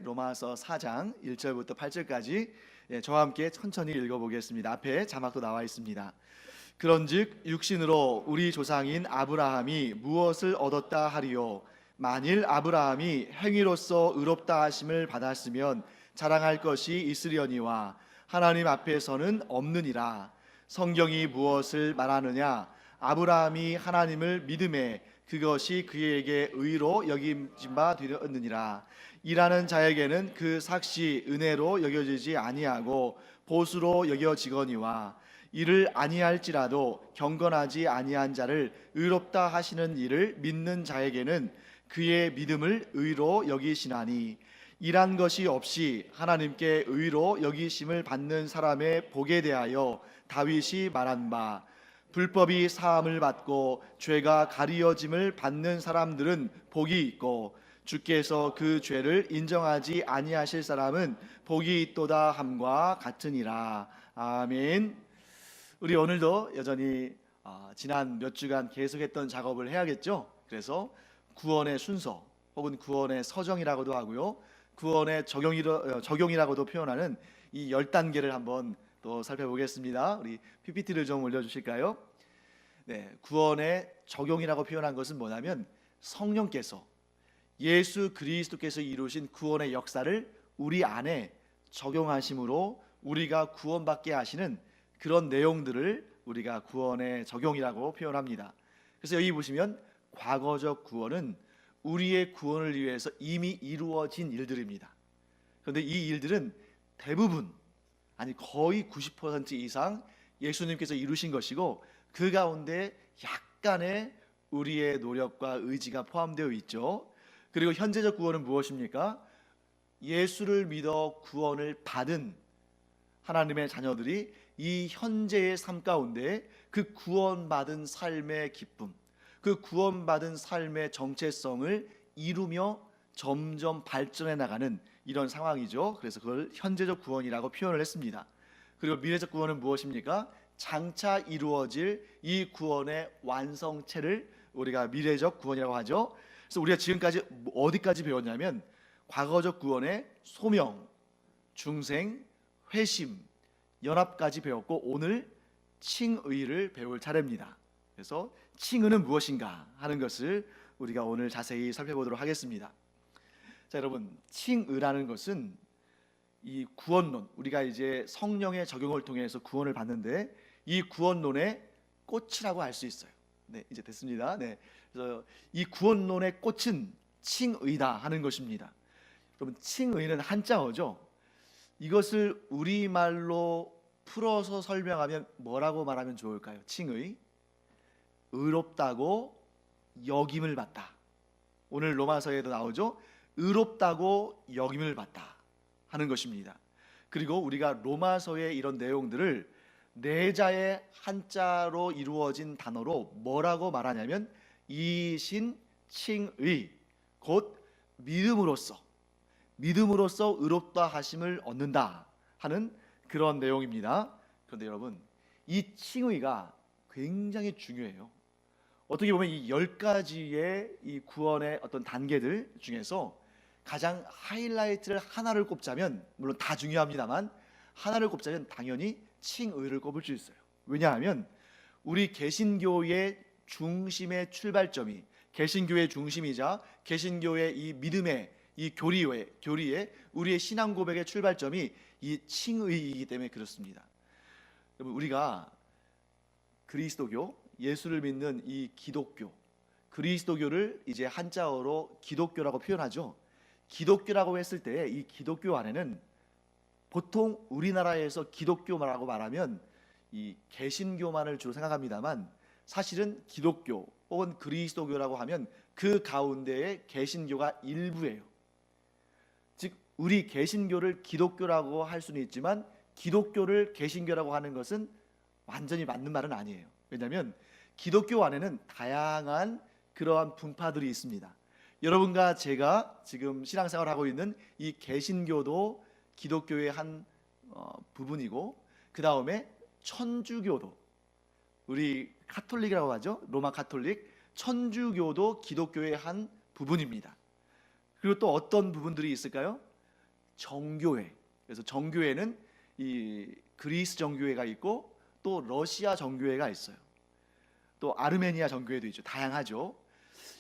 로마서 4장 1절부터 8절까지 저와 함께 천천히 읽어보겠습니다. 앞에 자막도 나와 있습니다. 그런즉 육신으로 우리 조상인 아브라함이 무엇을 얻었다 하리요? 만일 아브라함이 행위로서 의롭다 하심을 받았으면 자랑할 것이 있으려니와 하나님 앞에서는 없느니라. 성경이 무엇을 말하느냐? 아브라함이 하나님을 믿음에 그것이 그에게 의로 여김진 바 되었느니라. 일하는 자에게는 그 삭시 은혜로 여겨지지 아니하고 보수로 여겨지거니와 이를 아니할지라도 경건하지 아니한 자를 의롭다 하시는 이를 믿는 자에게는 그의 믿음을 의로 여기시나니 일한 것이 없이 하나님께 의로 여기심을 받는 사람의 복에 대하여 다윗이 말한 바 불법이 사함을 받고 죄가 가리어짐을 받는 사람들은 복이 있고 주께서 그 죄를 인정하지 아니하실 사람은 복이 있도다 함과 같으니라. 아멘. 우리 오늘도 여전히 지난 몇 주간 계속했던 작업을 해야겠죠. 그래서 구원의 순서 혹은 구원의 서정이라고도 하고요, 구원의 적용이라고도 표현하는 이 10단계를 한번 또 살펴보겠습니다. 우리 PPT를 좀 올려주실까요? 네, 구원의 적용이라고 표현한 것은 뭐냐면 성령께서, 예수 그리스도께서 이루신 구원의 역사를 우리 안에 적용하심으로 우리가 구원받게 하시는 그런 내용들을 우리가 구원의 적용이라고 표현합니다. 그래서 여기 보시면 과거적 구원은 우리의 구원을 위해서 이미 이루어진 일들입니다. 그런데 이 일들은 대부분, 아니 거의 90% 이상 예수님께서 이루신 것이고, 그 가운데 약간의 우리의 노력과 의지가 포함되어 있죠. 그리고 현재적 구원은 무엇입니까? 예수를 믿어 구원을 받은 하나님의 자녀들이 이 현재의 삶 가운데 그 구원받은 삶의 기쁨, 그 구원받은 삶의 정체성을 이루며 점점 발전해 나가는 이런 상황이죠. 그래서 그걸 현재적 구원이라고 표현을 했습니다. 그리고 미래적 구원은 무엇입니까? 장차 이루어질 이 구원의 완성체를 우리가 미래적 구원이라고 하죠. 그래서 우리가 지금까지 어디까지 배웠냐면 과거적 구원의 소명, 중생, 회심, 연합까지 배웠고, 오늘 칭의를 배울 차례입니다. 그래서 칭의는 무엇인가 하는 것을 우리가 오늘 자세히 살펴보도록 하겠습니다. 자, 여러분, 칭의라는 것은 이 구원론, 우리가 이제 성령의 적용을 통해서 구원을 받는데 이 구원론의 꽃이라고 할 수 있어요. 네, 이제 됐습니다. 네, 그래서 이 구원론의 꽃은 칭의다 하는 것입니다. 여러분, 칭의는 한자어죠. 이것을 우리말로 풀어서 설명하면 뭐라고 말하면 좋을까요? 칭의, 의롭다고 여김을 받다. 오늘 로마서에도 나오죠. 의롭다고 여김을 받다 하는 것입니다. 그리고 우리가 로마서의 이런 내용들을 네 자의 한자로 이루어진 단어로 뭐라고 말하냐면 이신칭의, 곧 믿음으로써 의롭다 하심을 얻는다 하는 그런 내용입니다. 그런데 여러분, 이 칭의가 굉장히 중요해요. 어떻게 보면 이 10가지의 이 구원의 어떤 단계들 중에서 가장 하이라이트를 하나를 꼽자면, 물론 다 중요합니다만 하나를 꼽자면 당연히 칭의를 꼽을 수 있어요. 왜냐하면 우리 개신교의 중심의 출발점이, 개신교의 중심이자 개신교의 이 믿음의 이 교리의 우리의 신앙 고백의 출발점이 이 칭의이기 때문에 그렇습니다. 여러분, 우리가 그리스도교, 예수를 믿는 이 기독교, 그리스도교를 이제 한자어로 기독교라고 표현하죠. 기독교라고 했을 때 이 기독교 안에는 보통 우리나라에서 기독교라고 말하면 이 개신교만을 주로 생각합니다만, 사실은 기독교 혹은 그리스도교라고 하면 그 가운데에 개신교가 일부예요. 즉 우리 개신교를 기독교라고 할 수는 있지만 기독교를 개신교라고 하는 것은 완전히 맞는 말은 아니에요. 왜냐하면 기독교 안에는 다양한 그러한 분파들이 있습니다. 여러분과 제가 지금 신앙생활을 하고 있는 이 개신교도 기독교의 한 부분이고, 그 다음에 천주교도, 우리 카톨릭이라고 하죠. 로마 카톨릭, 천주교도 기독교의 한 부분입니다. 그리고 또 어떤 부분들이 있을까요? 정교회. 그래서 정교회는 이 그리스 정교회가 있고 또 러시아 정교회가 있어요. 또 아르메니아 정교회도 있죠. 다양하죠.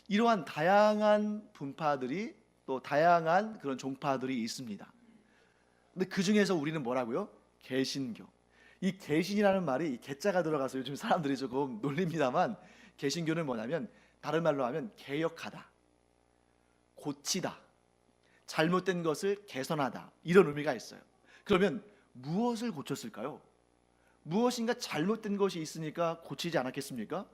이러한 다양한 분파들이 또 다양한 그런 종파들이 있습니다. 근데 그 중에서 우리는 뭐라고요? 개신교. 이 개신이라는 말이 이 개자가 들어가서 요즘 사람들이 조금 놀립니다만, 개신교는 뭐냐면 다른 말로 하면 개혁하다, 고치다, 잘못된 것을 개선하다, 이런 의미가 있어요. 그러면 무엇을 고쳤을까요? 무엇인가 잘못된 것이 있으니까 고치지 않았겠습니까?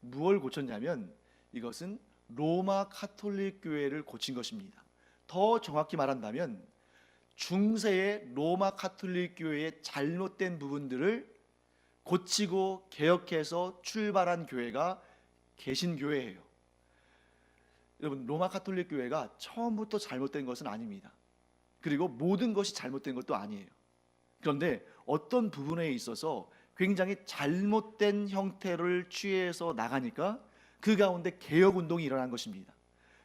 무엇을 고쳤냐면 이것은 로마 카톨릭 교회를 고친 것입니다. 더 정확히 말한다면 중세의 로마 카톨릭 교회의 잘못된 부분들을 고치고 개혁해서 출발한 교회가 개신교회예요. 여러분, 로마 카톨릭 교회가 처음부터 잘못된 것은 아닙니다. 그리고 모든 것이 잘못된 것도 아니에요. 그런데 어떤 부분에 있어서 굉장히 잘못된 형태를 취해서 나가니까 그 가운데 개혁운동이 일어난 것입니다.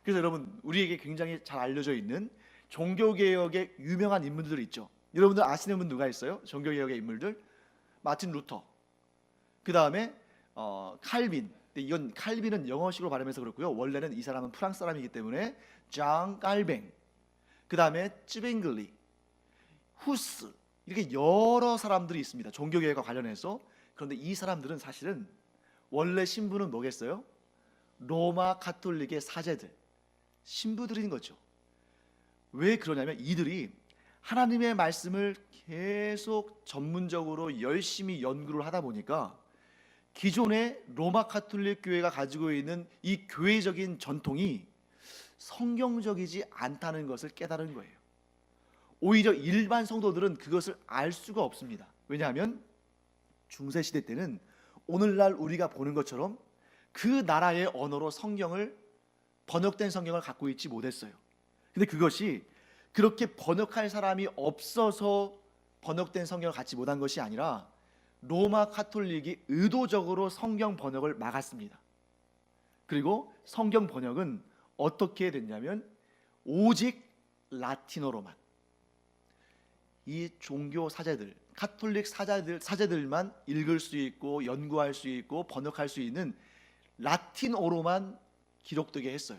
그래서 여러분, 우리에게 굉장히 잘 알려져 있는 종교개혁의 유명한 인물들 있죠. 여러분들 아시는 분 누가 있어요? 종교개혁의 인물들? 마틴 루터, 그 다음에 칼빈. 이건 칼빈은 영어식으로 발음해서 그렇고요. 원래는 이 사람은 프랑스 사람이기 때문에 장 깔뱅, 그 다음에 쯔뱅글리, 후스, 이렇게 여러 사람들이 있습니다. 종교개혁과 관련해서. 그런데 이 사람들은 사실은 원래 신부는 뭐겠어요? 로마 카톨릭의 사제들, 신부들인 거죠. 왜 그러냐면 이들이 하나님의 말씀을 계속 전문적으로 열심히 연구를 하다 보니까 기존의 로마 카톨릭 교회가 가지고 있는 이 교회적인 전통이 성경적이지 않다는 것을 깨달은 거예요. 오히려 일반 성도들은 그것을 알 수가 없습니다. 왜냐하면 중세시대 때는 오늘날 우리가 보는 것처럼 그 나라의 언어로 성경을, 번역된 성경을 갖고 있지 못했어요. 근데 그것이 그렇게 번역할 사람이 없어서 번역된 성경을 갖지 못한 것이 아니라 로마 카톨릭이 의도적으로 성경 번역을 막았습니다. 그리고 성경 번역은 어떻게 됐냐면 오직 라틴어로만, 이 종교 사제들, 카톨릭 사제들만 읽을 수 있고 연구할 수 있고 번역할 수 있는 라틴어로만 기록되게 했어요.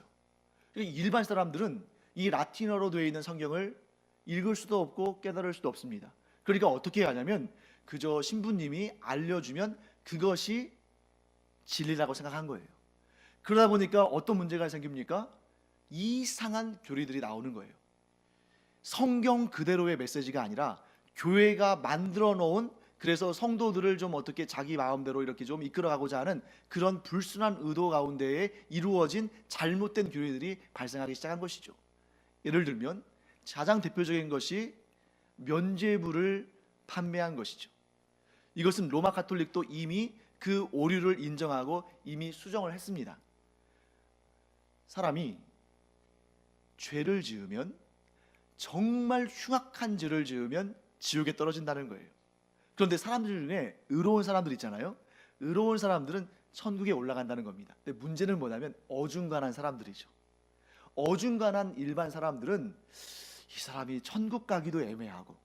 일반 사람들은 이 라틴어로 되어 있는 성경을 읽을 수도 없고 깨달을 수도 없습니다. 그러니까 어떻게 하냐면 그저 신부님이 알려주면 그것이 진리라고 생각한 거예요. 그러다 보니까 어떤 문제가 생깁니까? 이상한 교리들이 나오는 거예요. 성경 그대로의 메시지가 아니라 교회가 만들어 놓은, 그래서 성도들을 좀 어떻게 자기 마음대로 이렇게 좀 이끌어가고자 하는 그런 불순한 의도 가운데에 이루어진 잘못된 교회들이 발생하기 시작한 것이죠. 예를 들면 가장 대표적인 것이 면죄부를 판매한 것이죠. 이것은 로마 카톨릭도 이미 그 오류를 인정하고 이미 수정을 했습니다. 사람이 죄를 지으면, 정말 흉악한 죄를 지으면 지옥에 떨어진다는 거예요. 그런데 사람들 중에 의로운 사람들 있잖아요. 의로운 사람들은 천국에 올라간다는 겁니다. 근데 문제는 뭐냐면 어중간한 사람들이죠. 어중간한 일반 사람들은 이 사람이 천국 가기도 애매하고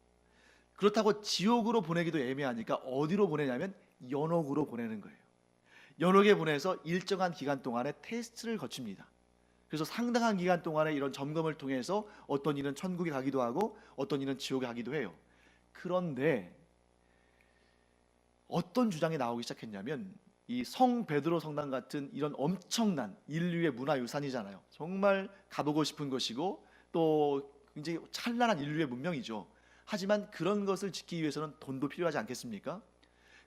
그렇다고 지옥으로 보내기도 애매하니까 어디로 보내냐면 연옥으로 보내는 거예요. 연옥에 보내서 일정한 기간 동안에 테스트를 거칩니다. 그래서 상당한 기간 동안에 이런 점검을 통해서 어떤 이는 천국에 가기도 하고 어떤 이는 지옥에 가기도 해요. 그런데 어떤 주장이 나오기 시작했냐면 이 성 베드로 성당 같은 이런 엄청난 인류의 문화유산이잖아요. 정말 가보고 싶은 것이고 또 굉장히 찬란한 인류의 문명이죠. 하지만 그런 것을 지키기 위해서는 돈도 필요하지 않겠습니까?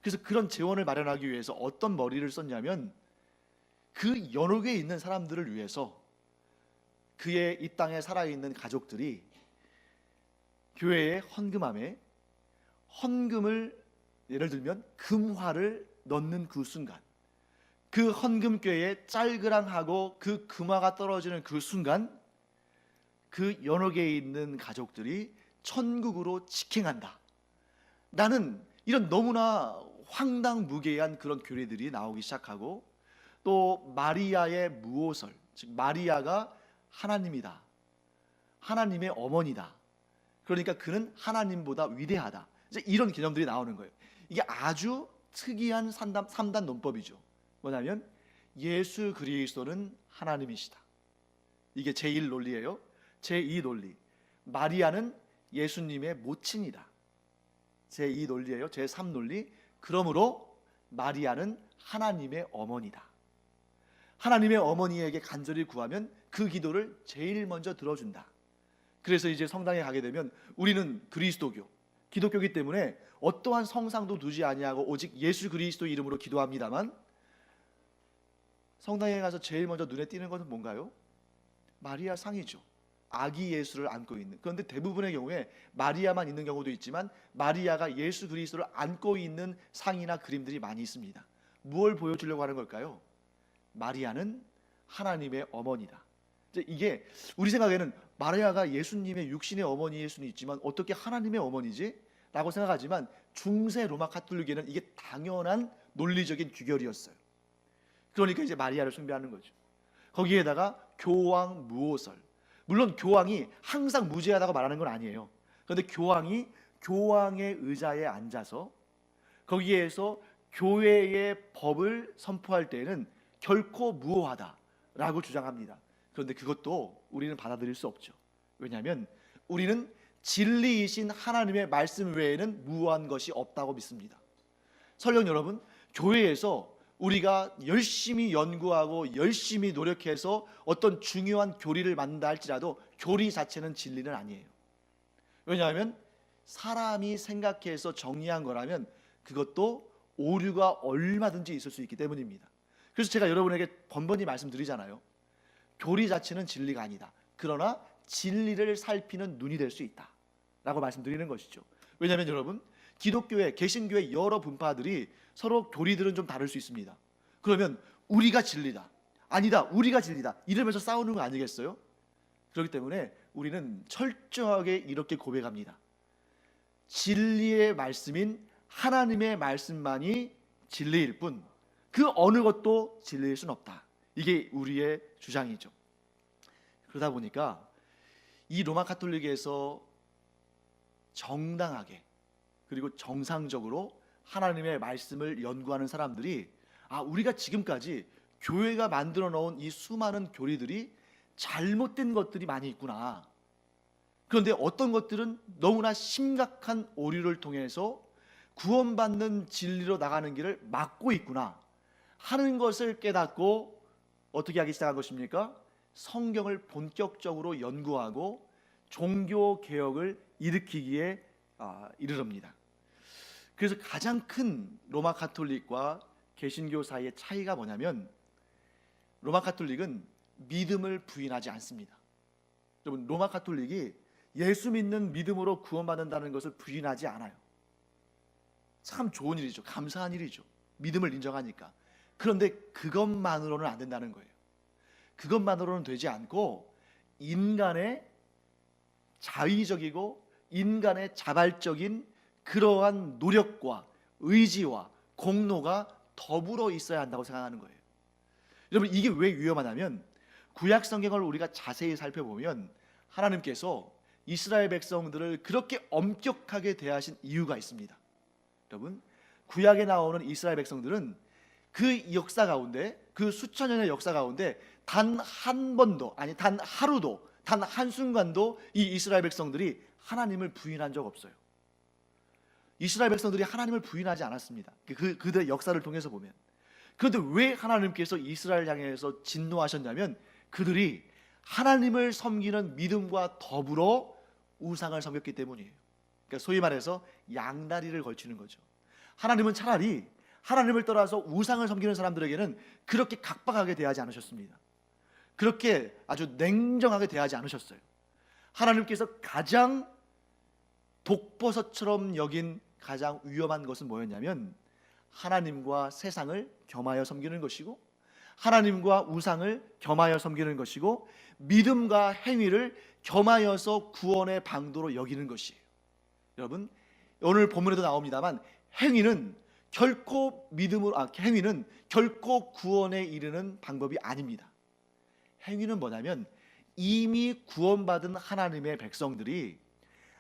그래서 그런 재원을 마련하기 위해서 어떤 머리를 썼냐면 그 연옥에 있는 사람들을 위해서 그의 이 땅에 살아있는 가족들이 교회에 헌금함에 헌금을, 예를 들면 금화를 넣는 그 순간, 그 헌금꾀에 짤그랑하고 그 금화가 떨어지는 그 순간 그 연옥에 있는 가족들이 천국으로 직행한다. 나는 이런 너무나 황당무계한 그런 교리들이 나오기 시작하고, 또 마리아의 무오설, 즉 마리아가 하나님이다, 하나님의 어머니다, 그러니까 그는 하나님보다 위대하다. 이제 이런 개념들이 나오는 거예요. 이게 아주 특이한 3단 논법이죠. 뭐냐면 예수 그리스도는 하나님이시다. 이게 제1 논리예요. 제2 논리, 마리아는 예수님의 모친이다. 제2 논리예요. 제3 논리, 그러므로 마리아는 하나님의 어머니다. 하나님의 어머니에게 간절히 구하면 그 기도를 제일 먼저 들어준다. 그래서 이제 성당에 가게 되면 우리는 그리스도교, 기독교이기 때문에 어떠한 성상도 두지 아니하고 오직 예수 그리스도 이름으로 기도합니다만, 성당에 가서 제일 먼저 눈에 띄는 것은 뭔가요? 마리아 상이죠. 아기 예수를 안고 있는. 그런데 대부분의 경우에 마리아만 있는 경우도 있지만 마리아가 예수 그리스도를 안고 있는 상이나 그림들이 많이 있습니다. 무엇을 보여주려고 하는 걸까요? 마리아는 하나님의 어머니다. 이게 우리 생각에는 마리아가 예수님의 육신의 어머니일 수는 있지만 어떻게 하나님의 어머니지? 라고 생각하지만 중세 로마 가톨릭에는 이게 당연한 논리적인 규결이었어요. 그러니까 이제 마리아를 숭배하는 거죠. 거기에다가 교황 무오설, 물론 교황이 항상 무죄하다고 말하는 건 아니에요. 그런데 교황이 교황의 의자에 앉아서 거기에서 교회의 법을 선포할 때에는 결코 무오하다라고 주장합니다. 그런데 그것도 우리는 받아들일 수 없죠. 왜냐하면 우리는 진리이신 하나님의 말씀 외에는 무오한 것이 없다고 믿습니다. 설령 여러분, 교회에서 우리가 열심히 연구하고 열심히 노력해서 어떤 중요한 교리를 만든다 할지라도 교리 자체는 진리는 아니에요. 왜냐하면 사람이 생각해서 정리한 거라면 그것도 오류가 얼마든지 있을 수 있기 때문입니다. 그래서 제가 여러분에게 번번이 말씀드리잖아요. 교리 자체는 진리가 아니다. 그러나 진리를 살피는 눈이 될 수 있다 라고 말씀드리는 것이죠. 왜냐하면 여러분, 기독교의 개신교의 여러 분파들이 서로 교리들은 좀 다를 수 있습니다. 그러면 우리가 진리다, 아니다, 우리가 진리다 이러면서 싸우는 거 아니겠어요? 그렇기 때문에 우리는 철저하게 이렇게 고백합니다. 진리의 말씀인 하나님의 말씀만이 진리일 뿐 그 어느 것도 진리일 수는 없다. 이게 우리의 주장이죠. 그러다 보니까 이 로마 가톨릭에서 정당하게 그리고 정상적으로 하나님의 말씀을 연구하는 사람들이 우리가 지금까지 교회가 만들어 놓은 이 수많은 교리들이 잘못된 것들이 많이 있구나. 그런데 어떤 것들은 너무나 심각한 오류를 통해서 구원받는 진리로 나가는 길을 막고 있구나 하는 것을 깨닫고 어떻게 하기 시작한 것입니까? 성경을 본격적으로 연구하고 종교 개혁을 일으키기에 이르릅니다. 그래서 가장 큰 로마 가톨릭과 개신교 사이의 차이가 뭐냐면, 로마 가톨릭은 믿음을 부인하지 않습니다. 여러분, 로마 가톨릭이 예수 믿는 믿음으로 구원받는다는 것을 부인하지 않아요. 참 좋은 일이죠. 감사한 일이죠. 믿음을 인정하니까. 그런데 그것만으로는 안 된다는 거예요. 그것만으로는 되지 않고 인간의 자의적이고 인간의 자발적인 그러한 노력과 의지와 공로가 더불어 있어야 한다고 생각하는 거예요. 여러분, 이게 왜 위험하냐면 구약 성경을 우리가 자세히 살펴보면 하나님께서 이스라엘 백성들을 그렇게 엄격하게 대하신 이유가 있습니다. 여러분, 구약에 나오는 이스라엘 백성들은 그 역사 가운데, 그 수천 년의 역사 가운데 단 한 번도, 아니 단 하루도, 단 한순간도 이 이스라엘 백성들이 하나님을 부인한 적 없어요. 이스라엘 백성들이 하나님을 부인하지 않았습니다. 그들의 역사를 통해서 보면. 그런데 왜 하나님께서 이스라엘 향해서 진노하셨냐면 그들이 하나님을 섬기는 믿음과 더불어 우상을 섬겼기 때문이에요. 그러니까 소위 말해서 양다리를 걸치는 거죠. 하나님은 차라리 하나님을 떠나서 우상을 섬기는 사람들에게는 그렇게 각박하게 대하지 않으셨습니다. 그렇게 아주 냉정하게 대하지 않으셨어요. 하나님께서 가장 독버섯처럼 여긴 가장 위험한 것은 뭐였냐면 하나님과 세상을 겸하여 섬기는 것이고 하나님과 우상을 겸하여 섬기는 것이고 믿음과 행위를 겸하여서 구원의 방도로 여기는 것이에요. 여러분, 오늘 본문에도 나옵니다만 행위는 결코 행위는 결코 구원에 이르는 방법이 아닙니다. 행위는 뭐냐면 이미 구원받은 하나님의 백성들이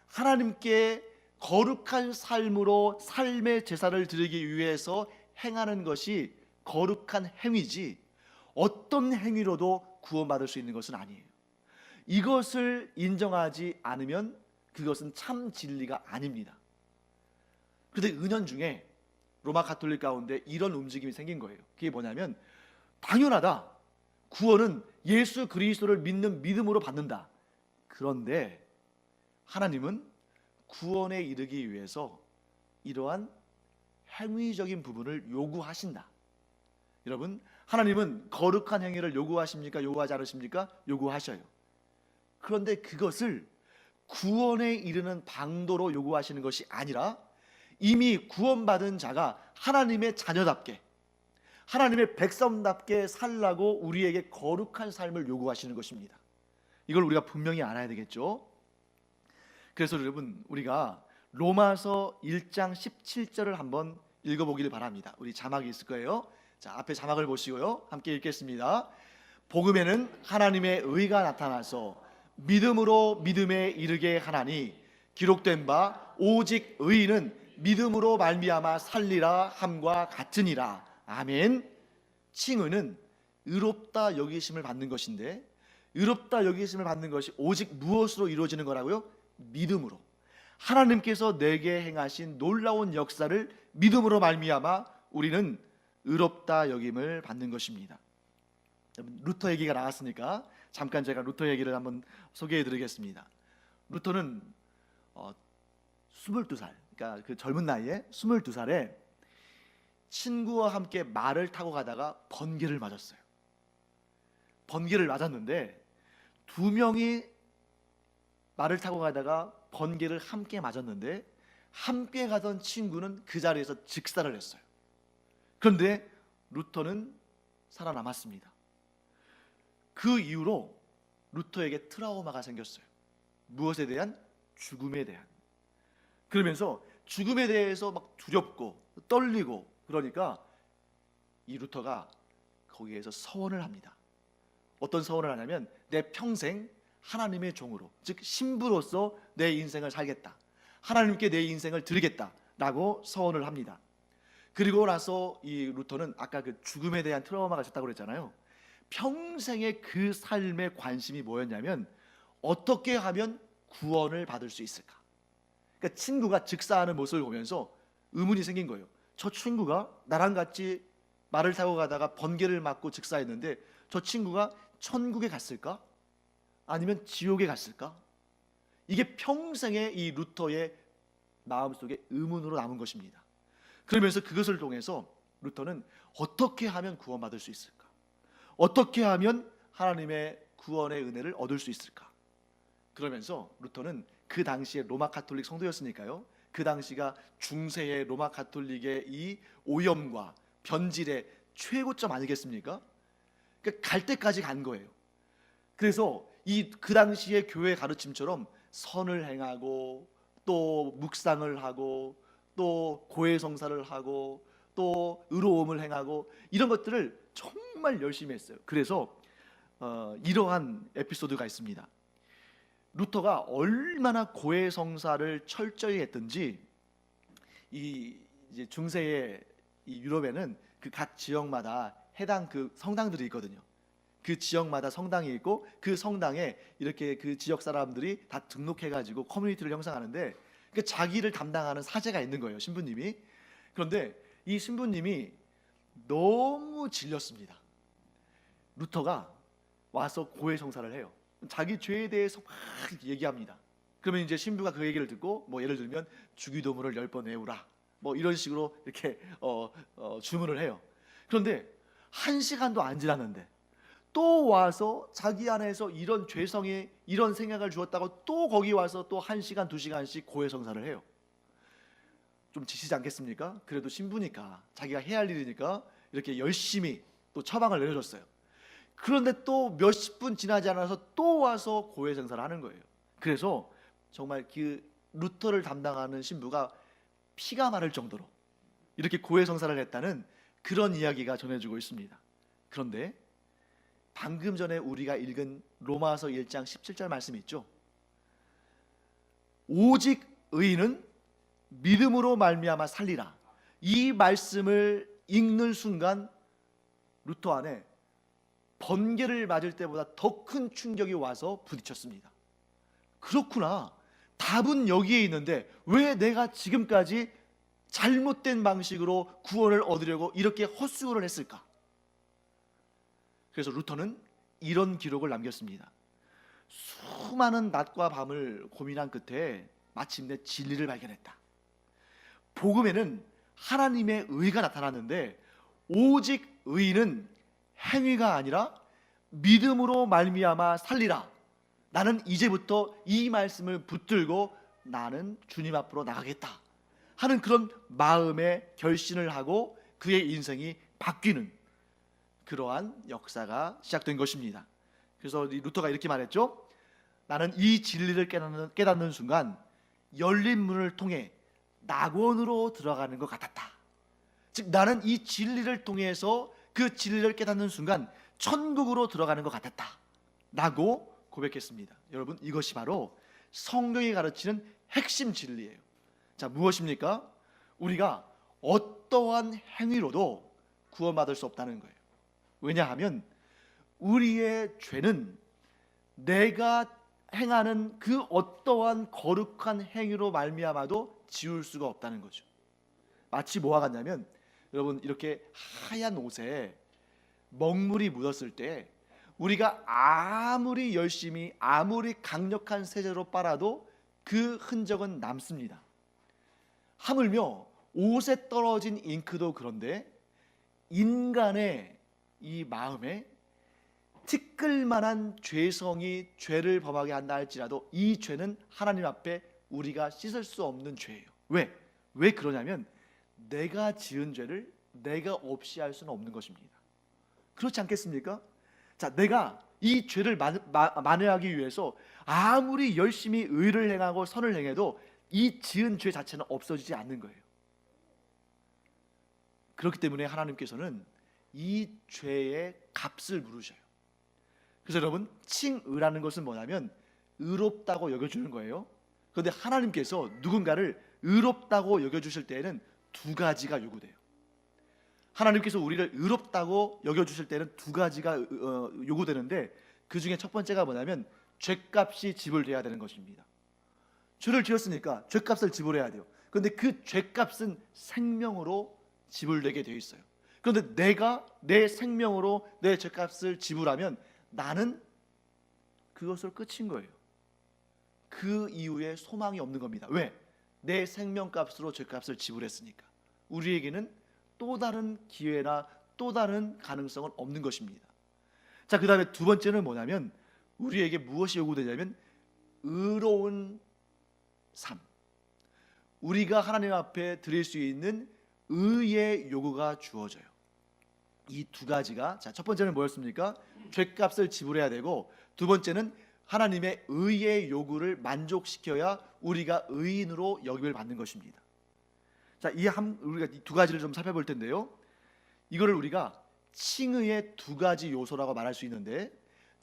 하나님께 거룩한 삶으로 삶의 제사를 드리기 위해서 행하는 것이 거룩한 행위지 어떤 행위로도 구원받을 수 있는 것은 아니에요. 이것을 인정하지 않으면 그것은 참 진리가 아닙니다. 그런데 은연중에 로마 가톨릭 가운데 이런 움직임이 생긴 거예요. 그게 뭐냐면 당연하다. 구원은 예수 그리스도를 믿는 믿음으로 받는다. 그런데 하나님은 구원에 이르기 위해서 이러한 행위적인 부분을 요구하신다. 여러분, 하나님은 거룩한 행위를 요구하십니까? 요구하지 않으십니까? 요구하셔요. 그런데 그것을 구원에 이르는 방도로 요구하시는 것이 아니라 이미 구원받은 자가 하나님의 자녀답게, 하나님의 백성답게 살라고 우리에게 거룩한 삶을 요구하시는 것입니다. 이걸 우리가 분명히 알아야 되겠죠. 그래서 여러분, 우리가 로마서 1장 17절을 한번 읽어보기를 바랍니다. 우리 자막이 있을 거예요. 자, 앞에 자막을 보시고요, 함께 읽겠습니다. 복음에는 하나님의 의가 나타나서 믿음으로 믿음에 이르게 하나니 기록된 바 오직 의인은 믿음으로 말미암아 살리라 함과 같으니라. 아멘. 칭의는 의롭다 여기심을 받는 것인데, 의롭다 여기심을 받는 것이 오직 무엇으로 이루어지는 거라고요? 믿음으로. 하나님께서 내게 행하신 놀라운 역사를 믿음으로 말미암아 우리는 의롭다 여김을 받는 것입니다. 루터 얘기가 나왔으니까 잠깐 제가 루터 얘기를 한번 소개해 드리겠습니다. 루터는 22살, 그러니까 그 젊은 나이에 22살에 친구와 함께 말을 타고 가다가 번개를 맞았어요. 번개를 맞았는데 두 명이 말을 타고 가다가 번개를 함께 맞았는데 함께 가던 친구는 그 자리에서 즉사를 했어요. 그런데 루터는 살아남았습니다. 그 이후로 루터에게 트라우마가 생겼어요. 무엇에 대한? 죽음에 대한. 그러면서 죽음에 대해서 막 두렵고 떨리고, 그러니까 이 루터가 거기에서 서원을 합니다. 어떤 서원을 하냐면 내 평생 하나님의 종으로, 즉 신부로서 내 인생을 살겠다, 하나님께 내 인생을 드리겠다 라고 서원을 합니다. 그리고 나서 이 루터는 아까 그 죽음에 대한 트라우마가 있었다고 그랬잖아요. 평생의 그 삶의 관심이 뭐였냐면 어떻게 하면 구원을 받을 수 있을까. 그러니까 친구가 즉사하는 모습을 보면서 의문이 생긴 거예요. 저 친구가 나랑 같이 말을 타고 가다가 번개를 맞고 즉사했는데 저 친구가 천국에 갔을까? 아니면 지옥에 갔을까? 이게 평생의 이 루터의 마음속에 의문으로 남은 것입니다. 그러면서 그것을 통해서 루터는 어떻게 하면 구원받을 수 있을까? 어떻게 하면 하나님의 구원의 은혜를 얻을 수 있을까? 그러면서 루터는 그 당시에 로마 가톨릭 성도였으니까요, 그 당시가 중세의 로마 가톨릭의 이 오염과 변질의 최고점 아니겠습니까? 그러니까 갈 때까지 간 거예요. 그래서 그 당시의 교회 가르침처럼 선을 행하고 또 묵상을 하고 또 고해성사를 하고 또 의로움을 행하고 이런 것들을 정말 열심히 했어요. 그래서 이러한 에피소드가 있습니다. 루터가 얼마나 고해성사를 철저히 했든지 이제 중세의 이 유럽에는 그 각 지역마다 해당 그 성당들이 있거든요. 그 지역마다 성당이 있고 그 성당에 이렇게 그 지역 사람들이 다 등록해가지고 커뮤니티를 형성하는데 그 자기를 담당하는 사제가 있는 거예요, 신부님이. 그런데 이 신부님이 너무 질렸습니다. 루터가 와서 고해성사를 해요. 자기 죄에 대해서 막 얘기합니다. 그러면 이제 신부가 그 얘기를 듣고 뭐 예를 들면 주기도문을 10번 외우라, 뭐 이런 식으로 이렇게 주문을 해요. 그런데 1시간도 안 지났는데 또 와서 자기 안에서 이런 죄성이 이런 생각을 주었다고 또 거기 와서 또 1시간 2시간씩 고해성사를 해요. 좀 지치지 않겠습니까? 그래도 신부니까 자기가 해야 할 일이니까 이렇게 열심히 또 처방을 내려줬어요. 그런데 또 몇십 분 지나지 않아서 또 와서 고해성사를 하는 거예요. 그래서 정말 그 루터를 담당하는 신부가 피가 마를 정도로 이렇게 고해성사를 했다는 그런 이야기가 전해지고 있습니다. 그런데 방금 전에 우리가 읽은 로마서 1장 17절 말씀이 있죠. 오직 의인은 믿음으로 말미암아 살리라. 이 말씀을 읽는 순간 루터 안에 번개를 맞을 때보다 더 큰 충격이 와서 부딪혔습니다. 그렇구나. 답은 여기에 있는데 왜 내가 지금까지 잘못된 방식으로 구원을 얻으려고 이렇게 헛수고를 했을까? 그래서 루터는 이런 기록을 남겼습니다. 수많은 낮과 밤을 고민한 끝에 마침내 진리를 발견했다. 복음에는 하나님의 의가 나타났는데 오직 의인은 행위가 아니라 믿음으로 말미암아 살리라. 나는 이제부터 이 말씀을 붙들고 나는 주님 앞으로 나가겠다 하는 그런 마음의 결심을 하고 그의 인생이 바뀌는 그러한 역사가 시작된 것입니다. 그래서 루터가 이렇게 말했죠. 나는 이 진리를 깨닫는 순간 열린 문을 통해 낙원으로 들어가는 것 같았다. 즉 나는 이 진리를 통해서 그 진리를 깨닫는 순간 천국으로 들어가는 것 같았다 라고 고백했습니다. 여러분, 이것이 바로 성경이 가르치는 핵심 진리예요. 자, 무엇입니까? 우리가 어떠한 행위로도 구원받을 수 없다는 거예요. 왜냐하면 우리의 죄는 내가 행하는 그 어떠한 거룩한 행위로 말미암아도 지울 수가 없다는 거죠. 마치 뭐와 같냐면 여러분, 이렇게 하얀 옷에 먹물이 묻었을 때 우리가 아무리 열심히 아무리 강력한 세제로 빨아도 그 흔적은 남습니다. 하물며 옷에 떨어진 잉크도 그런데 인간의 이 마음에 티끌만한 죄성이 죄를 범하게 한다 할지라도 이 죄는 하나님 앞에 우리가 씻을 수 없는 죄예요. 왜 그러냐면 내가 지은 죄를 내가 없이 할 수는 없는 것입니다. 그렇지 않겠습니까? 자, 내가 이 죄를 만회하기 위해서 아무리 열심히 의를 행하고 선을 행해도 이 지은 죄 자체는 없어지지 않는 거예요. 그렇기 때문에 하나님께서는 이 죄의 값을 물으셔요. 그래서 여러분, 칭의라는 것은 뭐냐면 의롭다고 여겨주는 거예요. 그런데 하나님께서 누군가를 의롭다고 여겨주실 때에는 두 가지가 요구돼요. 하나님께서 우리를 의롭다고 여겨주실 때는 두 가지가 요구되는데 그 중에 첫 번째가 뭐냐면 죄값이 지불돼야 되는 것입니다. 죄를 지었으니까 죄값을 지불해야 돼요. 그런데 그 죄값은 생명으로 지불되게 되어 있어요. 그런데 내가 내 생명으로 내 죄값을 지불하면 나는 그것으로 끝인 거예요. 그 이후에 소망이 없는 겁니다. 왜? 내 생명값으로 죄값을 지불했으니까. 우리에게는 또 다른 기회나 또 다른 가능성은 없는 것입니다. 자, 그 다음에 두 번째는 뭐냐면 우리에게 무엇이 요구되냐면 의로운 삶, 우리가 하나님 앞에 드릴 수 있는 의의 요구가 주어져요. 이 두 가지가, 자, 첫 번째는 뭐였습니까? 죄값을 지불해야 되고, 두 번째는 하나님의 의의 요구를 만족시켜야 우리가 의인으로 여김을 받는 것입니다. 자, 우리가 이 두 가지를 좀 살펴볼 텐데요. 이거를 우리가 칭의의 두 가지 요소라고 말할 수 있는데,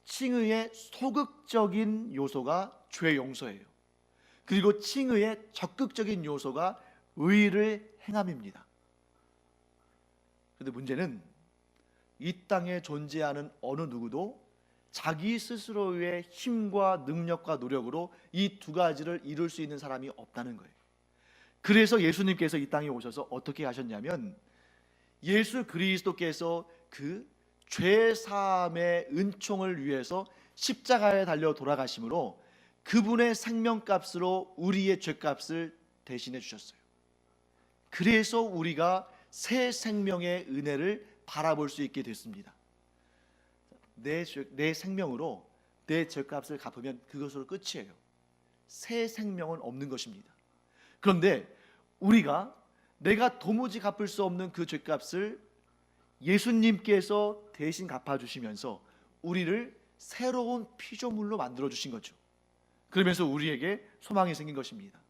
칭의의 소극적인 요소가 죄 용서예요. 그리고 칭의의 적극적인 요소가 의를 행함입니다. 그런데 문제는 이 땅에 존재하는 어느 누구도 자기 스스로의 힘과 능력과 노력으로 이 두 가지를 이룰 수 있는 사람이 없다는 거예요. 그래서 예수님께서 이 땅에 오셔서 어떻게 하셨냐면 예수 그리스도께서 그 죄사함의 은총을 위해서 십자가에 달려 돌아가심으로 그분의 생명값으로 우리의 죄값을 대신해 주셨어요. 그래서 우리가 새 생명의 은혜를 바라볼 수 있게 됐습니다. 내 생명으로 내 죄값을 갚으면 그것으로 끝이에요. 새 생명은 없는 것입니다. 그런데 우리가 내가 도무지 갚을 수 없는 그 죄값을 예수님께서 대신 갚아주시면서 우리를 새로운 피조물로 만들어 주신 거죠. 그러면서 우리에게 소망이 생긴 것입니다.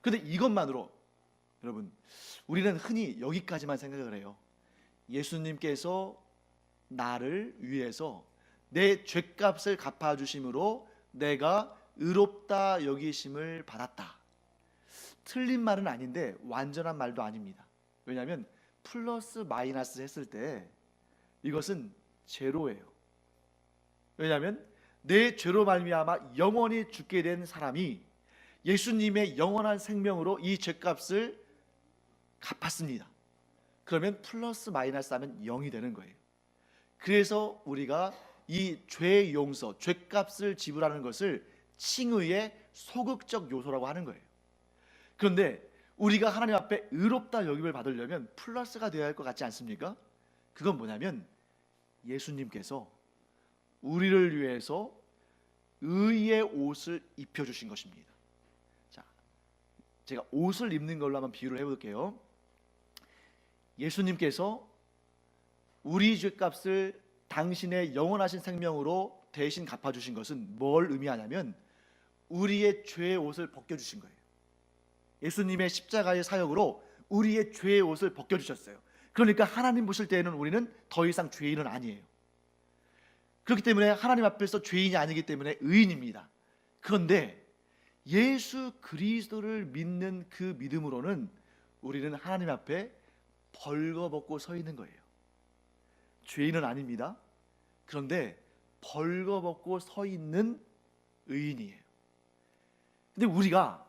그런데 이것만으로 여러분, 우리는 흔히 여기까지만 생각을 해요. 예수님께서 나를 위해서 내 죄값을 갚아주심으로 내가 의롭다 여기심을 받았다, 틀린 말은 아닌데 완전한 말도 아닙니다. 왜냐하면 플러스 마이너스 했을 때 이것은 제로예요. 왜냐하면 내 죄로 말미암아 영원히 죽게 된 사람이 예수님의 영원한 생명으로 이 죄값을 갚았습니다. 그러면 플러스 마이너스 하면 0이 되는 거예요. 그래서 우리가 이 죄 용서, 죄값을 지불하는 것을 칭의의 소극적 요소라고 하는 거예요. 그런데 우리가 하나님 앞에 의롭다 여김을 받으려면 플러스가 되어야 할 것 같지 않습니까? 그건 뭐냐면 예수님께서 우리를 위해서 의의 옷을 입혀주신 것입니다. 자, 제가 옷을 입는 걸로 한번 비유를 해볼게요. 예수님께서 우리 죄값을 당신의 영원하신 생명으로 대신 갚아주신 것은 뭘 의미하냐면 우리의 죄의 옷을 벗겨주신 거예요. 예수님의 십자가의 사역으로 우리의 죄의 옷을 벗겨주셨어요. 그러니까 하나님 보실 때에는 우리는 더 이상 죄인은 아니에요. 그렇기 때문에 하나님 앞에서 죄인이 아니기 때문에 의인입니다. 그런데 예수 그리스도를 믿는 그 믿음으로는 우리는 하나님 앞에 벌거벗고 서 있는 거예요. 죄인은 아닙니다. 그런데 벌거벗고 서 있는 의인이에요. 근데 우리가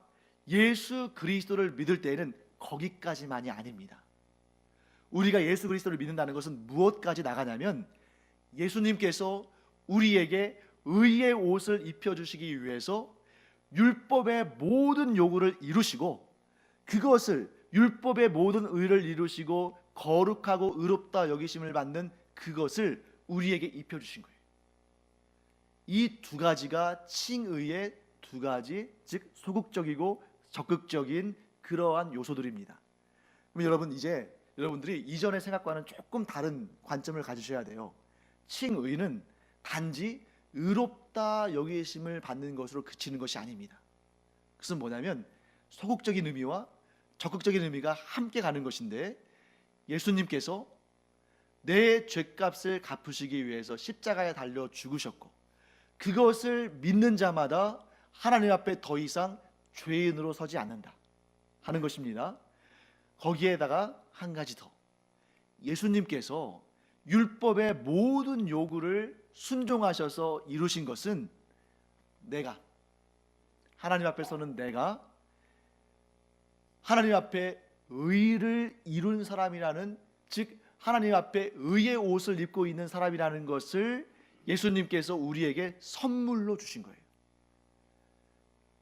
예수 그리스도를 믿을 때에는 거기까지만이 아닙니다. 우리가 예수 그리스도를 믿는다는 것은 무엇까지 나가냐면 예수님께서 우리에게 의의 옷을 입혀주시기 위해서 율법의 모든 요구를 이루시고 그것을 율법의 모든 의를 이루시고 거룩하고 의롭다 여기심을 받는 그것을 우리에게 입혀주신 거예요. 이 두 가지가 칭의의 두 가지, 즉 소극적이고 적극적인 그러한 요소들입니다. 그럼 여러분 이제 여러분들이 이전의 생각과는 조금 다른 관점을 가지셔야 돼요. 칭의는 단지 의롭다 여기심을 받는 것으로 그치는 것이 아닙니다. 그것은 뭐냐면 소극적인 의미와 적극적인 의미가 함께 가는 것인데 예수님께서 내 죄값을 갚으시기 위해서 십자가에 달려 죽으셨고 그것을 믿는 자마다 하나님 앞에 더 이상 죄인으로 서지 않는다 하는 것입니다. 거기에다가 한 가지 더, 예수님께서 율법의 모든 요구를 순종하셔서 이루신 것은 내가 하나님 앞에서는 내가 하나님 앞에 의를 이룬 사람이라는, 즉 하나님 앞에 의의 옷을 입고 있는 사람이라는 것을 예수님께서 우리에게 선물로 주신 거예요.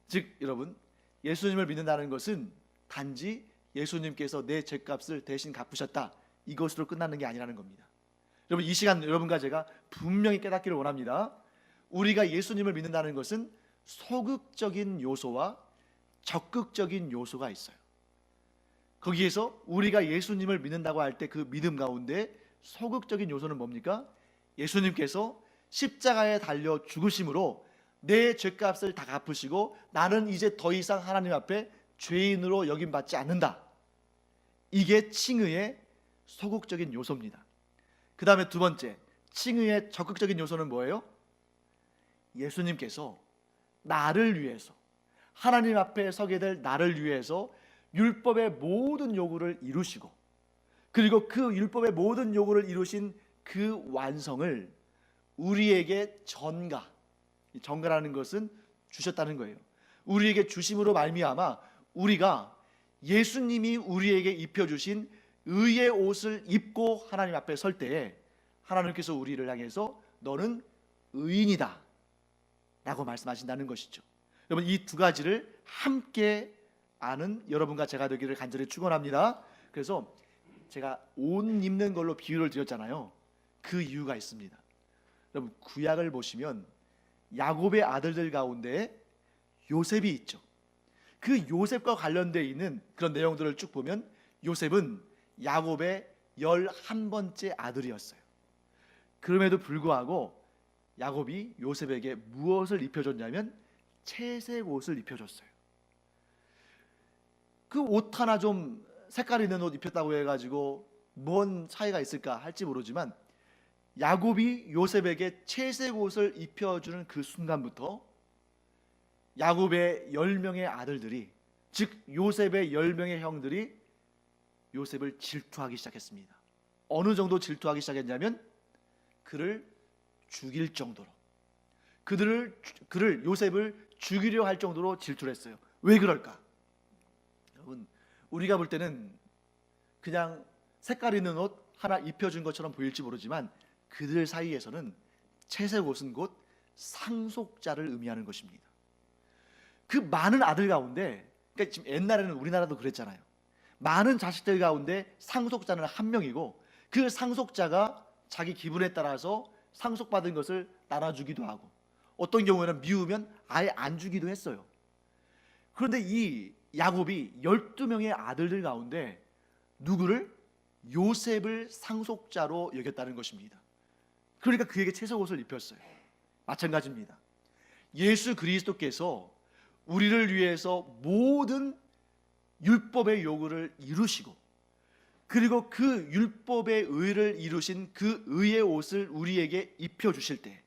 즉 여러분, 예수님을 믿는다는 것은 단지 예수님께서 내 죄값을 대신 갚으셨다 이것으로 끝나는 게 아니라는 겁니다. 여러분, 이 시간 여러분과 제가 분명히 깨닫기를 원합니다. 우리가 예수님을 믿는다는 것은 소극적인 요소와 적극적인 요소가 있어요. 거기에서 우리가 예수님을 믿는다고 할 때 그 믿음 가운데 소극적인 요소는 뭡니까? 예수님께서 십자가에 달려 죽으심으로 내 죄값을 다 갚으시고 나는 이제 더 이상 하나님 앞에 죄인으로 여김받지 않는다. 이게 칭의의 소극적인 요소입니다. 그 다음에 두 번째, 칭의의 적극적인 요소는 뭐예요? 예수님께서 나를 위해서, 하나님 앞에 서게 될 나를 위해서 율법의 모든 요구를 이루시고, 그리고 그 율법의 모든 요구를 이루신 그 완성을 우리에게 전가라는 것은 주셨다는 거예요. 우리에게 주심으로 말미암아 우리가 예수님이 우리에게 입혀주신 의의 옷을 입고 하나님 앞에 설 때에 하나님께서 우리를 향해서 너는 의인이다 라고 말씀하신다는 것이죠. 여러분, 이 두 가지를 함께 아는 여러분과 제가 되기를 간절히 축원합니다. 그래서 제가 옷 입는 걸로 비유를 드렸잖아요. 그 이유가 있습니다. 여러분, 구약을 보시면 야곱의 아들들 가운데 요셉이 있죠. 그 요셉과 관련되어 있는 그런 내용들을 쭉 보면 요셉은 야곱의 11번째 아들이었어요. 그럼에도 불구하고 야곱이 요셉에게 무엇을 입혀줬냐면 채색 옷을 입혀줬어요. 그 옷 하나 좀 색깔 있는 옷 입혔다고 해가지고 뭔 차이가 있을까 할지 모르지만 야곱이 요셉에게 채색 옷을 입혀주는 그 순간부터 야곱의 10명의 아들들이 즉 요셉의 10명의 형들이 요셉을 질투하기 시작했습니다. 어느 정도 질투하기 시작했냐면 그를 죽일 정도로, 그를 요셉을 죽이려 할 정도로 질투를 했어요. 왜 그럴까? 여러분, 우리가 볼 때는 그냥 색깔 있는 옷 하나 입혀준 것처럼 보일지 모르지만 그들 사이에서는 채색 옷은 곧 상속자를 의미하는 것입니다. 그 많은 아들 가운데, 그러니까 지금 옛날에는 우리나라도 그랬잖아요. 많은 자식들 가운데 상속자는 한 명이고 그 상속자가 자기 기분에 따라서 상속받은 것을 나눠주기도 하고 어떤 경우에는 미우면 아예 안 주기도 했어요. 그런데 이 야곱이 12명의 아들들 가운데 누구를? 요셉을 상속자로 여겼다는 것입니다. 그러니까 그에게 채색옷을 입혔어요. 마찬가지입니다. 예수 그리스도께서 우리를 위해서 모든 율법의 요구를 이루시고 그리고 그 율법의 의를 이루신 그 의의 옷을 우리에게 입혀주실 때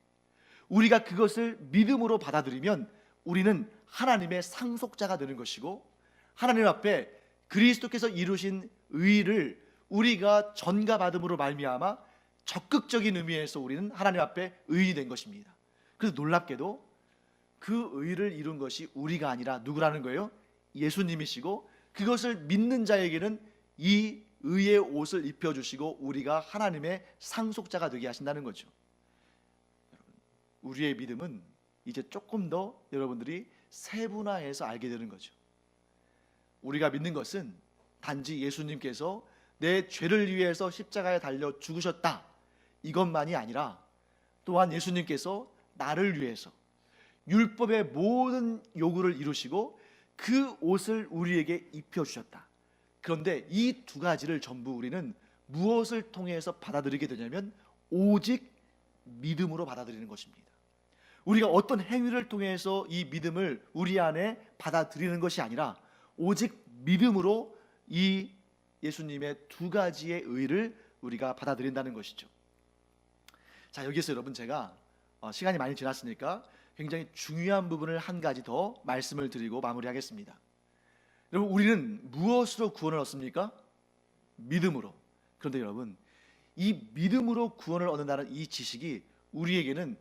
우리가 그것을 믿음으로 받아들이면 우리는 하나님의 상속자가 되는 것이고 하나님 앞에 그리스도께서 이루신 의를 우리가 전가받음으로 말미암아 적극적인 의미에서 우리는 하나님 앞에 의인이 된 것입니다. 그래서 놀랍게도 그 의를 이룬 것이 우리가 아니라 누구라는 거예요? 예수님이시고 그것을 믿는 자에게는 이 의의 옷을 입혀주시고 우리가 하나님의 상속자가 되게 하신다는 거죠. 우리의 믿음은 이제 조금 더 여러분들이 세분화해서 알게 되는 거죠. 우리가 믿는 것은 단지 예수님께서 내 죄를 위해서 십자가에 달려 죽으셨다 이것만이 아니라 또한 예수님께서 나를 위해서 율법의 모든 요구를 이루시고 그 옷을 우리에게 입혀주셨다. 그런데 이 두 가지를 전부 우리는 무엇을 통해서 받아들이게 되냐면 오직 믿음으로 받아들이는 것입니다. 우리가 어떤 행위를 통해서 이 믿음을 우리 안에 받아들이는 것이 아니라 오직 믿음으로 이 예수님의 두 가지의 의를 우리가 받아들인다는 것이죠. 자, 여기서 여러분 제가 시간이 많이 지났으니까 굉장히 중요한 부분을 한 가지 더 말씀을 드리고 마무리하겠습니다. 여러분, 우리는 무엇으로 구원을 얻습니까? 믿음으로. 그런데 여러분, 이 믿음으로 구원을 얻는다는 이 지식이 우리에게는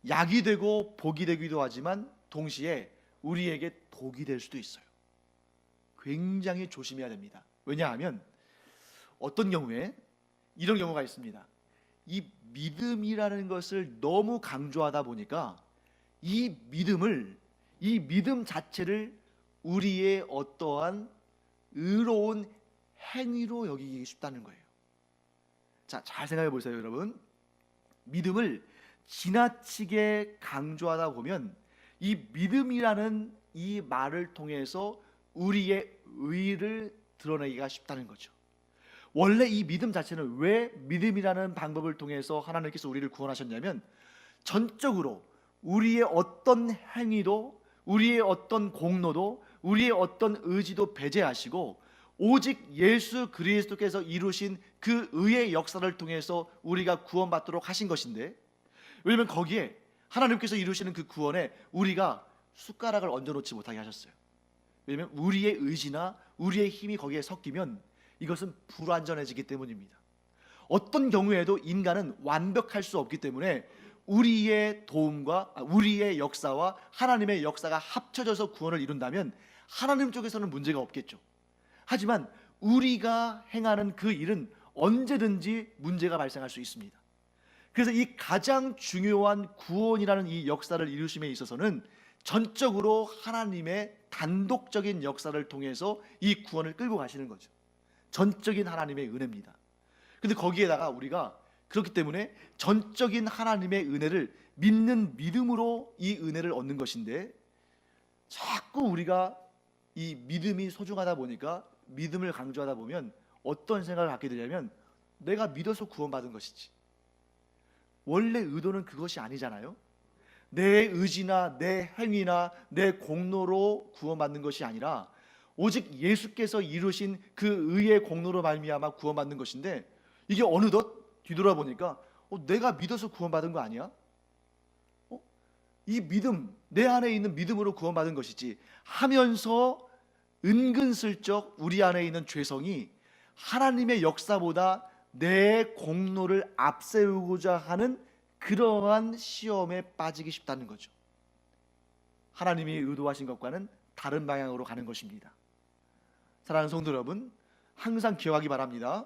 약이 되고 복이 되기도 하지만 동시에 우리에게 독이 될 수도 있어요. 굉장히 조심해야 됩니다. 왜냐하면 어떤 경우에 이런 경우가 있습니다. 이 믿음이라는 것을 너무 강조하다 보니까 이 믿음 자체를 우리의 어떠한 의로운 행위로 여기기 쉽다는 거예요. 자, 잘 생각해 보세요, 여러분. 믿음을 지나치게 강조하다 보면 이 믿음이라는 이 말을 통해서 우리의 의를 드러내기가 쉽다는 거죠. 원래 이 믿음 자체는 왜 믿음이라는 방법을 통해서 하나님께서 우리를 구원하셨냐면 전적으로 우리의 어떤 행위도 우리의 어떤 공로도 우리의 어떤 의지도 배제하시고 오직 예수 그리스도께서 이루신 그 의의 역사를 통해서 우리가 구원받도록 하신 것인데, 왜냐하면 거기에 하나님께서 이루시는 그 구원에 우리가 숟가락을 얹어놓지 못하게 하셨어요. 왜냐하면 우리의 의지나 우리의 힘이 거기에 섞이면 이것은 불완전해지기 때문입니다. 어떤 경우에도 인간은 완벽할 수 없기 때문에 우리의 도움과 우리의 역사와 하나님의 역사가 합쳐져서 구원을 이룬다면 하나님 쪽에서는 문제가 없겠죠. 하지만 우리가 행하는 그 일은 언제든지 문제가 발생할 수 있습니다. 그래서 이 가장 중요한 구원이라는 이 역사를 이루심에 있어서는 전적으로 하나님의 단독적인 역사를 통해서 이 구원을 끌고 가시는 거죠. 전적인 하나님의 은혜입니다. 근데 거기에다가 우리가 그렇기 때문에 전적인 하나님의 은혜를 믿는 믿음으로 이 은혜를 얻는 것인데, 자꾸 우리가 이 믿음이 소중하다 보니까 믿음을 강조하다 보면 어떤 생각을 갖게 되냐면 내가 믿어서 구원받은 것이지, 원래 의도는 그것이 아니잖아요. 내 의지나 내 행위나 내 공로로 구원받는 것이 아니라 오직 예수께서 이루신 그 의의 공로로 말미암아 구원받는 것인데, 이게 어느덧 뒤돌아보니까 내가 믿어서 구원받은 거 아니야? 이 믿음, 내 안에 있는 믿음으로 구원받은 것이지 하면서 은근슬쩍 우리 안에 있는 죄성이 하나님의 역사보다 내 공로를 앞세우고자 하는 그러한 시험에 빠지기 쉽다는 거죠. 하나님이 의도하신 것과는 다른 방향으로 가는 것입니다. 사랑하는 성도 여러분, 항상 기억하기 바랍니다.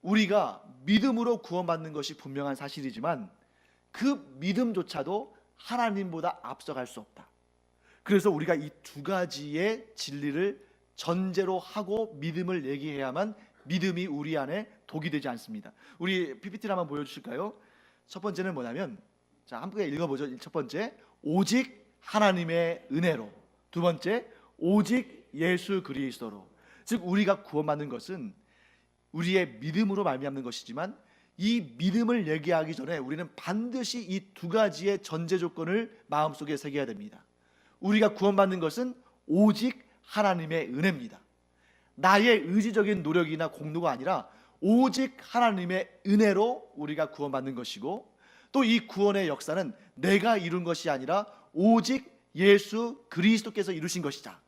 우리가 믿음으로 구원받는 것이 분명한 사실이지만 그 믿음조차도 하나님보다 앞서갈 수 없다. 그래서 우리가 이 두 가지의 진리를 전제로 하고 믿음을 얘기해야만 믿음이 우리 안에 독이 되지 않습니다. 우리 PPT를 한번 보여주실까요? 첫 번째는 뭐냐면, 자, 함께 읽어보죠. 첫 번째, 오직 하나님의 은혜로. 두 번째, 오직 예수 그리스도로. 즉 우리가 구원받는 것은 우리의 믿음으로 말미암는 것이지만 이 믿음을 얘기하기 전에 우리는 반드시 이 두 가지의 전제 조건을 마음속에 새겨야 됩니다. 우리가 구원받는 것은 오직 하나님의 은혜입니다. 나의 의지적인 노력이나 공로가 아니라 오직 하나님의 은혜로 우리가 구원받는 것이고, 또 이 구원의 역사는 내가 이룬 것이 아니라 오직 예수 그리스도께서 이루신 것이다.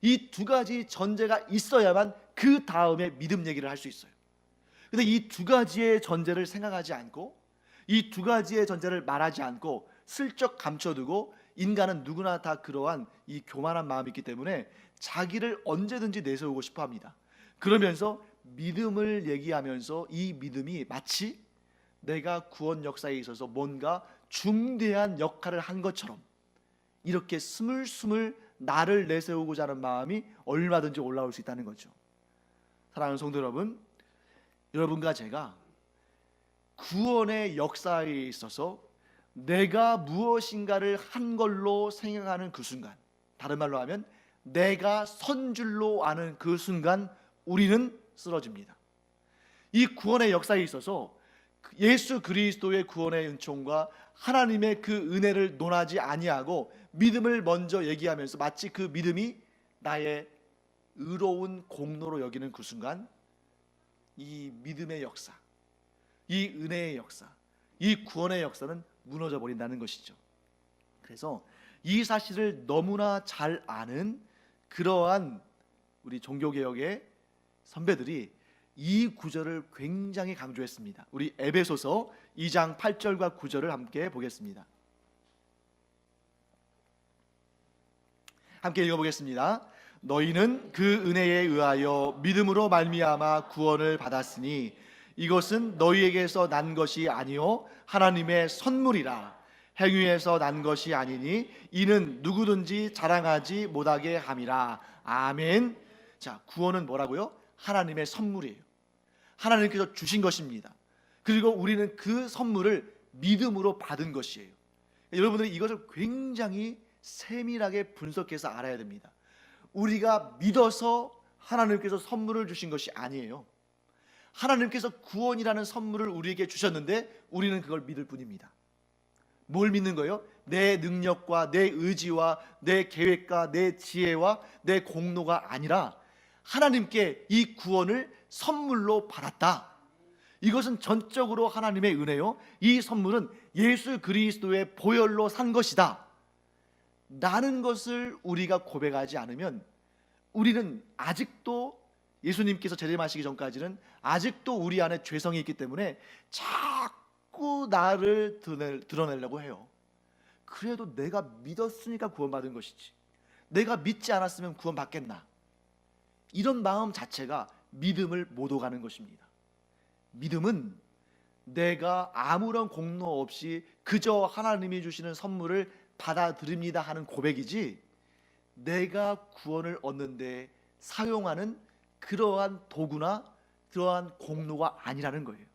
이 두 가지 전제가 있어야만 그 다음에 믿음 얘기를 할 수 있어요. 근데 이 두 가지의 전제를 생각하지 않고, 이 두 가지의 전제를 말하지 않고 슬쩍 감춰두고, 인간은 누구나 다 그러한 이 교만한 마음이 있기 때문에 자기를 언제든지 내세우고 싶어 합니다. 그러면서 믿음을 얘기하면서 이 믿음이 마치 내가 구원 역사에 있어서 뭔가 중대한 역할을 한 것처럼 이렇게 스물스물 나를 내세우고자 하는 마음이 얼마든지 올라올 수 있다는 거죠. 사랑하는 성도 여러분, 여러분과 제가 구원의 역사에 있어서 내가 무엇인가를 한 걸로 생각하는 그 순간, 다른 말로 하면 내가 선 줄로 아는 그 순간 우리는 쓰러집니다. 이 구원의 역사에 있어서 예수 그리스도의 구원의 은총과 하나님의 그 은혜를 논하지 아니하고 믿음을 먼저 얘기하면서 마치 그 믿음이 나의 의로운 공로로 여기는 그 순간 이 믿음의 역사, 이 은혜의 역사, 이 구원의 역사는 무너져 버린다는 것이죠. 그래서 이 사실을 너무나 잘 아는 그러한 우리 종교개혁의 선배들이 이 구절을 굉장히 강조했습니다. 우리 에베소서 2장 8절과 9절을 함께 보겠습니다. 함께 읽어보겠습니다. 너희는 그 은혜에 의하여 믿음으로 말미암아 구원을 받았으니 이것은 너희에게서 난 것이 아니요 하나님의 선물이라. 행위에서 난 것이 아니니 이는 누구든지 자랑하지 못하게 함이라. 아멘. 자, 구원은 뭐라고요? 하나님의 선물이에요. 하나님께서 주신 것입니다. 그리고 우리는 그 선물을 믿음으로 받은 것이에요. 여러분들이 이것을 굉장히 세밀하게 분석해서 알아야 됩니다. 우리가 믿어서 하나님께서 선물을 주신 것이 아니에요. 하나님께서 구원이라는 선물을 우리에게 주셨는데 우리는 그걸 믿을 뿐입니다. 뭘 믿는 거예요? 내 능력과 내 의지와 내 계획과 내 지혜와 내 공로가 아니라 하나님께 이 구원을 선물로 받았다. 이것은 전적으로 하나님의 은혜요, 이 선물은 예수 그리스도의 보혈로 산 것이다 라는 것을 우리가 고백하지 않으면 우리는 아직도 예수님께서 재림하시기 전까지는 아직도 우리 안에 죄성이 있기 때문에 자꾸 나를 드러내려고 해요. 그래도 내가 믿었으니까 구원받은 것이지, 내가 믿지 않았으면 구원받겠나, 이런 마음 자체가 믿음을 못 오가는 것입니다. 믿음은 내가 아무런 공로 없이 그저 하나님이 주시는 선물을 받아들입니다 하는 고백이지, 내가 구원을 얻는데 사용하는 그러한 도구나 그러한 공로가 아니라는 거예요.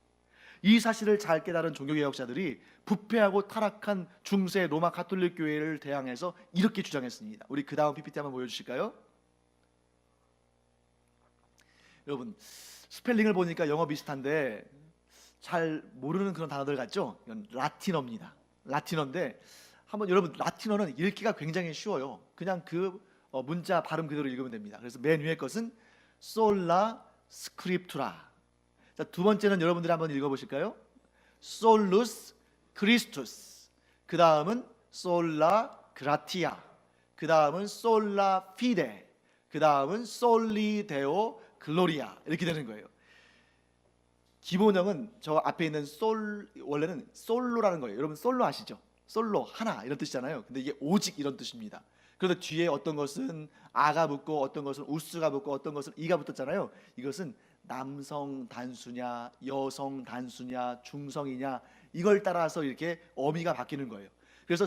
이 사실을 잘 깨달은 종교개혁자들이 부패하고 타락한 중세 로마 가톨릭 교회를 대항해서 이렇게 주장했습니다. 우리 그 다음 PPT 한번 보여주실까요? 여러분, 스펠링을 보니까 영어 비슷한데 잘 모르는 그런 단어들 같죠? 이건 라틴어입니다. 라틴어인데 한번 여러분, 라틴어는 읽기가 굉장히 쉬워요. 그냥 그 문자 발음 그대로 읽으면 됩니다. 그래서 맨 위에 것은 솔라 스크립투라. 자, 두 번째는 여러분들이 한번 읽어보실까요? 솔루스 크리스투스. 그 다음은 솔라 그라티아. 그 다음은 솔라 피데. 그 다음은 솔리 데오 글로리아 이렇게 되는 거예요. 기본형은 저 앞에 있는 솔, 원래는 솔로라는 거예요. 여러분 솔로 아시죠? 솔로, 하나 이런 뜻이잖아요. 근데 이게 오직 이런 뜻입니다. 그런데 뒤에 어떤 것은 아가 붙고 어떤 것은 우스가 붙고 어떤 것은 이가 붙었잖아요. 이것은 남성 단수냐 여성 단수냐 중성이냐 이걸 따라서 이렇게 어미가 바뀌는 거예요. 그래서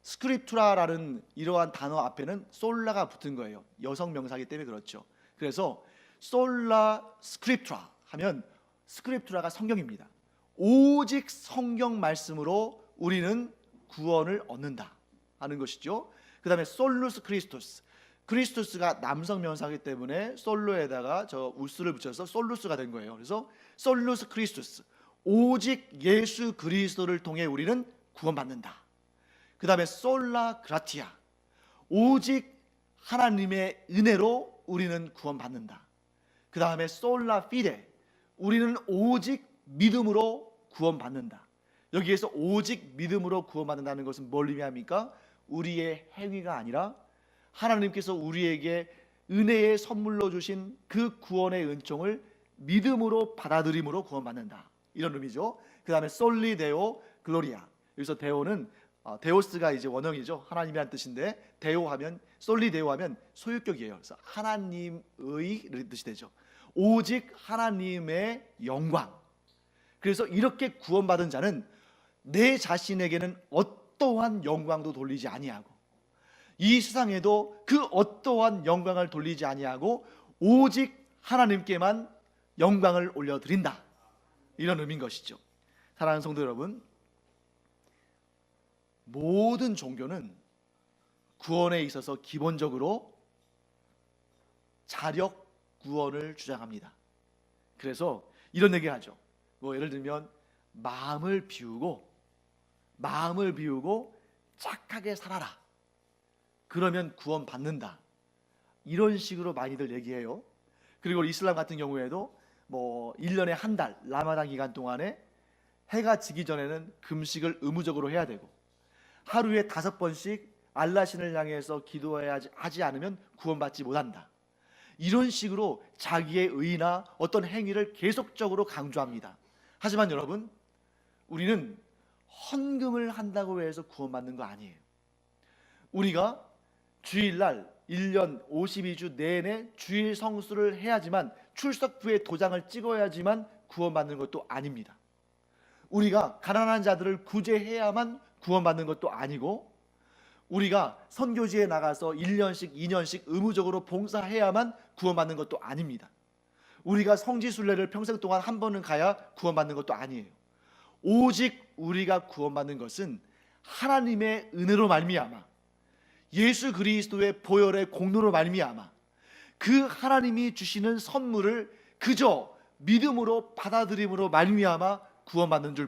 스크립투라라는 이러한 단어 앞에는 솔라가 붙은 거예요. 여성 명사이기 때문에 그렇죠. 그래서 솔라 스크립투라 하면 스크립투라가 성경입니다. 오직 성경 말씀으로 우리는 구원을 얻는다 하는 것이죠. 그 다음에 솔루스 크리스토스, 크리스토스가 남성 명사이기 때문에 솔로에다가 저 우스를 붙여서 솔루스가 된 거예요. 그래서 솔루스 크리스토스, 오직 예수 그리스도를 통해 우리는 구원받는다. 그 다음에 솔라 그라티아, 오직 하나님의 은혜로 우리는 구원받는다. 그 다음에 솔라 피데, 우리는 오직 믿음으로 구원받는다. 여기에서 오직 믿음으로 구원받는다는 것은 뭘 의미합니까? 우리의 행위가 아니라 하나님께서 우리에게 은혜의 선물로 주신 그 구원의 은총을 믿음으로 받아들임으로 구원받는다, 이런 의미죠. 그 다음에 솔리 데오 글로리아, 여기서 데오는 데오스가 이제 원형이죠. 하나님이란 뜻인데 데오 하면, 솔리 데오 하면 소유격이에요. 그래서 하나님의 이런 뜻이 되죠. 오직 하나님의 영광. 그래서 이렇게 구원받은 자는 내 자신에게는 어떠한 영광도 돌리지 아니하고 이 세상에도 그 어떠한 영광을 돌리지 아니하고 오직 하나님께만 영광을 올려드린다, 이런 의미인 것이죠. 사랑하는 성도 여러분, 모든 종교는 구원에 있어서 기본적으로 자력 구원을 주장합니다. 그래서 이런 얘기를 하죠. 뭐 예를 들면 마음을 비우고 착하게 살아라, 그러면 구원받는다, 이런 식으로 많이들 얘기해요. 그리고 이슬람 같은 경우에도 뭐 1년에 한 달 라마단 기간 동안에 해가 지기 전에는 금식을 의무적으로 해야 되고 하루에 5번씩 알라 신을 향해서 기도해야 하지 않으면 구원받지 못한다, 이런 식으로 자기의 의나 어떤 행위를 계속적으로 강조합니다. 하지만 여러분, 우리는 헌금을 한다고 해서 구원받는 거 아니에요. 우리가 주일날 1년 52주 내내 주일 성수를 해야지만, 출석부에 도장을 찍어야지만 구원받는 것도 아닙니다. 우리가 가난한 자들을 구제해야만 구원받는 것도 아니고, 우리가 선교지에 나가서 1년씩 2년씩 의무적으로 봉사해야만 구원받는 것도 아닙니다. 우리가 성지순례를 평생 동안 한 번은 가야 구원받는 것도 아니에요. 오직 우리가 구원받는 것은 하나님의 은혜로 말미암아, 예수 그리스도의 보혈의 공로로 말미암아 그 하나님이 주시는 선물을 그저 믿음으로 받아들임으로 말미암아 구원받는 줄